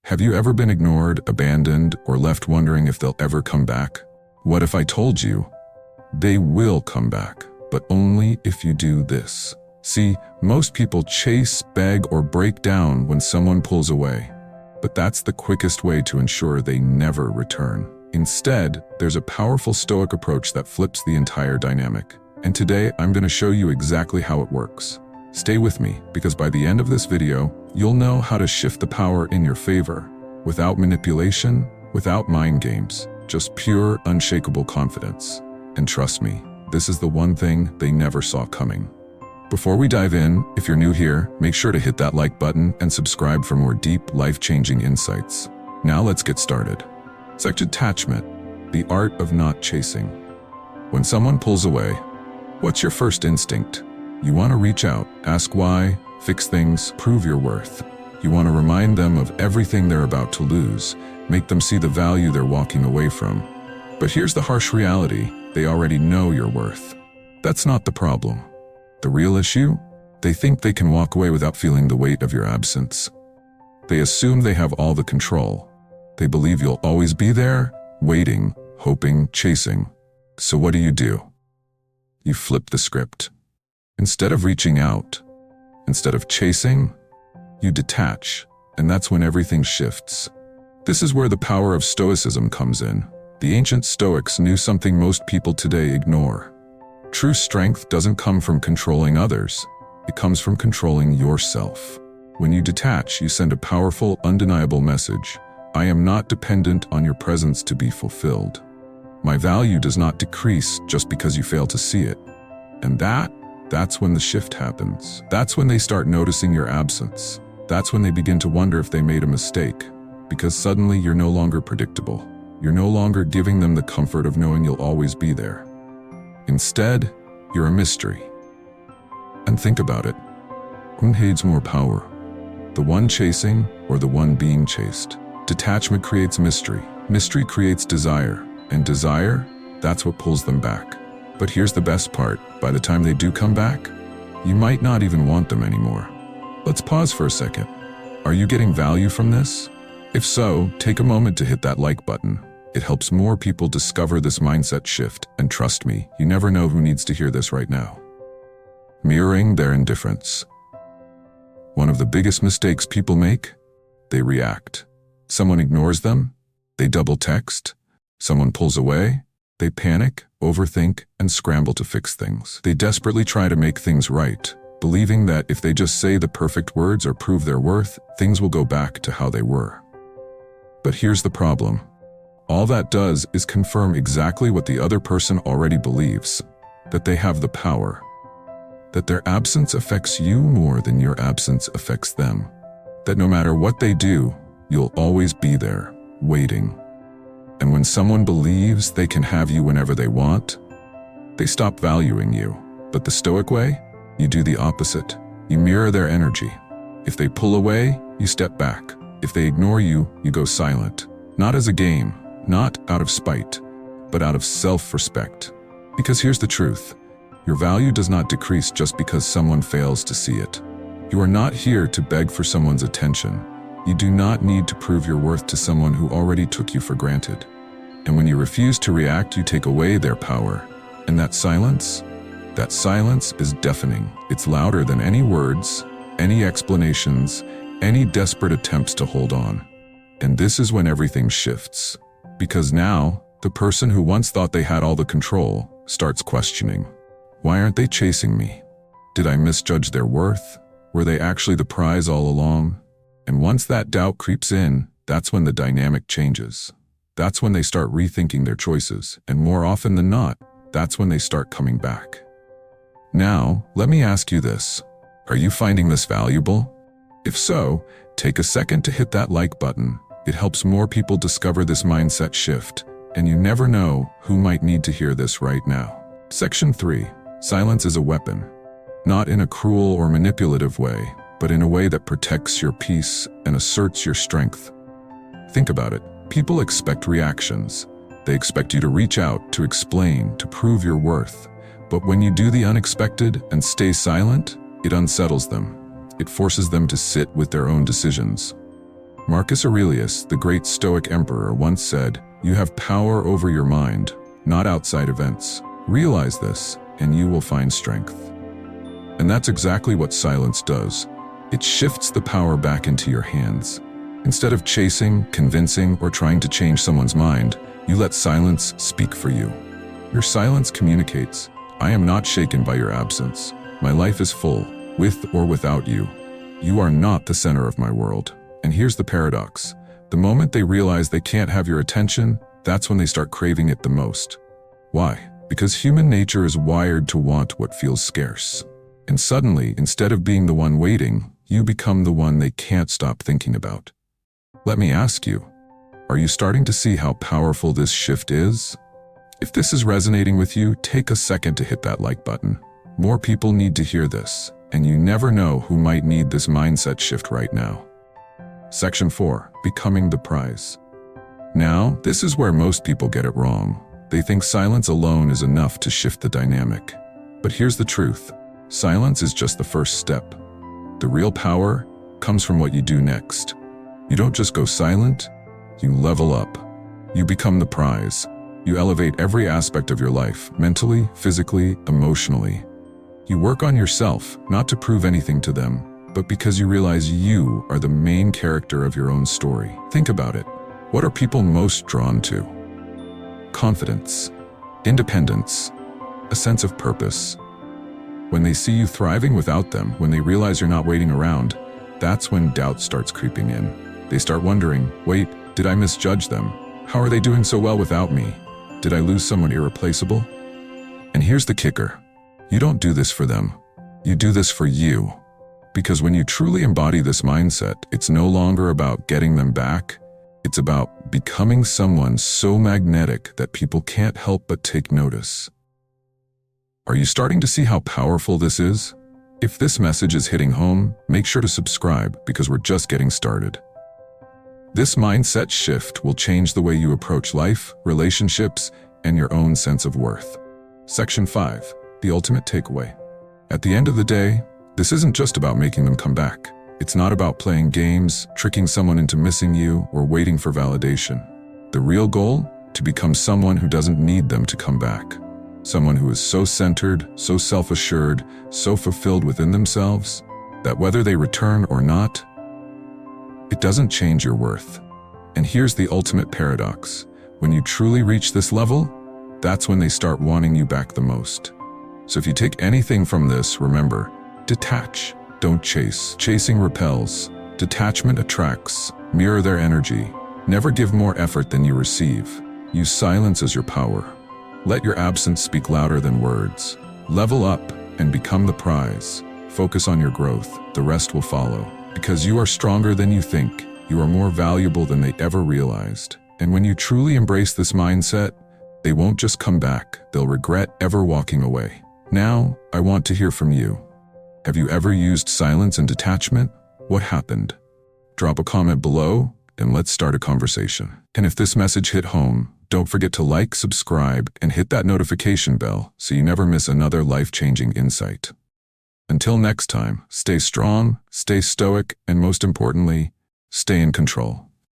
Have you ever been ignored, abandoned, or left wondering if they'll ever come back? What if I told you they will come back, but only if you do this? See, most people chase, beg, or break down when someone pulls away, but that's the quickest way to ensure they never return. Instead, there's a powerful Stoic approach that flips the entire dynamic. And today, I'm going to show you exactly how it works. Stay with me, because by the end of this video, you'll know how to shift the power in your favor, without manipulation, without mind games, just pure, unshakable confidence. And trust me, this is the one thing they never saw coming. Before we dive in, if you're new here, make sure to hit that like button and subscribe for more deep, life-changing insights. Now let's get started. Detachment, the art of not chasing. When someone pulls away, what's your first instinct? You want to reach out, ask why, fix things, prove your worth. You want to remind them of everything they're about to lose, make them see the value they're walking away from. But here's the harsh reality: they already know your worth. That's not the problem. The real issue? They think they can walk away without feeling the weight of your absence. They assume they have all the control. They believe you'll always be there, waiting, hoping, chasing. So what do? You flip the script. Instead of reaching out, instead of chasing, you detach, and that's when everything shifts. This is where the power of Stoicism comes in. The ancient Stoics knew something most people today ignore. True strength doesn't come from controlling others. It comes from controlling yourself. When you detach, you send a powerful, undeniable message. I am not dependent on your presence to be fulfilled. My value does not decrease just because you fail to see it. And that's when the shift happens. That's when they start noticing your absence. That's when they begin to wonder if they made a mistake. Because suddenly you're no longer predictable. You're no longer giving them the comfort of knowing you'll always be there. Instead, you're a mystery. And think about it. Who holds more power? The one chasing or the one being chased? Detachment creates mystery. Mystery creates desire. And desire, that's what pulls them back. But here's the best part. By the time they do come back, you might not even want them anymore. Let's pause for a second. Are you getting value from this? If so, take a moment to hit that like button. It helps more people discover this mindset shift, and trust me, you never know who needs to hear this right now. Mirroring their indifference. One of the biggest mistakes people make? They react. Someone ignores them? They double text. Someone pulls away? They panic, overthink, and scramble to fix things. They desperately try to make things right, believing that if they just say the perfect words or prove their worth, things will go back to how they were. But here's the problem. All that does is confirm exactly what the other person already believes, that they have the power, that their absence affects you more than your absence affects them, that no matter what they do, you'll always be there, waiting. And when someone believes they can have you whenever they want, they stop valuing you. But the Stoic way? You do the opposite. You mirror their energy. If they pull away, you step back. If they ignore you, you go silent. Not as a game, not out of spite, but out of self-respect. Because here's the truth. Your value does not decrease just because someone fails to see it. You are not here to beg for someone's attention. You do not need to prove your worth to someone who already took you for granted. And when you refuse to react, you take away their power. And that silence is deafening. It's louder than any words, any explanations, any desperate attempts to hold on. And this is when everything shifts. Because now, the person who once thought they had all the control starts questioning. Why aren't they chasing me? Did I misjudge their worth? Were they actually the prize all along? And once that doubt creeps in, that's when the dynamic changes. That's when they start rethinking their choices, and more often than not, that's when they start coming back. Now, let me ask you this. Are you finding this valuable? If so, take a second to hit that like button. It helps more people discover this mindset shift, and you never know who might need to hear this right now. Section 3. Silence is a weapon. Not in a cruel or manipulative way, but in a way that protects your peace and asserts your strength. Think about it. People expect reactions. They expect you to reach out, to explain, to prove your worth. But when you do the unexpected and stay silent, it unsettles them. It forces them to sit with their own decisions. Marcus Aurelius, the great Stoic emperor, once said, "You have power over your mind, not outside events. Realize this, and you will find strength." And that's exactly what silence does. It shifts the power back into your hands. Instead of chasing, convincing, or trying to change someone's mind, you let silence speak for you. Your silence communicates, "I am not shaken by your absence. My life is full, with or without you. You are not the center of my world." And here's the paradox. The moment they realize they can't have your attention, that's when they start craving it the most. Why? Because human nature is wired to want what feels scarce. And suddenly, instead of being the one waiting, you become the one they can't stop thinking about. Let me ask you, are you starting to see how powerful this shift is? If this is resonating with you, take a second to hit that like button. More people need to hear this, and you never know who might need this mindset shift right now. Section 4. Becoming the prize. Now, this is where most people get it wrong. They think silence alone is enough to shift the dynamic. But here's the truth. Silence is just the first step. The real power comes from what you do next. You don't just go silent, you level up. You become the prize. You elevate every aspect of your life, mentally, physically, emotionally. You work on yourself, not to prove anything to them, but because you realize you are the main character of your own story. Think about it. What are people most drawn to? Confidence, independence, a sense of purpose. When they see you thriving without them, when they realize you're not waiting around, that's when doubt starts creeping in. They start wondering, wait, did I misjudge them? How are they doing so well without me? Did I lose someone irreplaceable? And here's the kicker. You don't do this for them. You do this for you. Because when you truly embody this mindset, it's no longer about getting them back. It's about becoming someone so magnetic that people can't help but take notice. Are you starting to see how powerful this is? If this message is hitting home, make sure to subscribe because we're just getting started. This mindset shift will change the way you approach life, relationships, and your own sense of worth. Section 5. The ultimate takeaway. At the end of the day, this isn't just about making them come back. It's not about playing games, tricking someone into missing you, or waiting for validation. The real goal? To become someone who doesn't need them to come back. Someone who is so centered, so self-assured, so fulfilled within themselves, that whether they return or not, it doesn't change your worth. And here's the ultimate paradox. When you truly reach this level, that's when they start wanting you back the most. So if you take anything from this, remember, detach, don't chase. Chasing repels. Detachment attracts. Mirror their energy. Never give more effort than you receive. Use silence as your power. Let your absence speak louder than words. Level up and become the prize. Focus on your growth. The rest will follow. Because you are stronger than you think. You are more valuable than they ever realized. And when you truly embrace this mindset, they won't just come back. They'll regret ever walking away. Now, I want to hear from you. Have you ever used silence and detachment? What happened? Drop a comment below and let's start a conversation. And if this message hit home, don't forget to like, subscribe, and hit that notification bell so you never miss another life-changing insight. Until next time, stay strong, stay stoic, and most importantly, stay in control.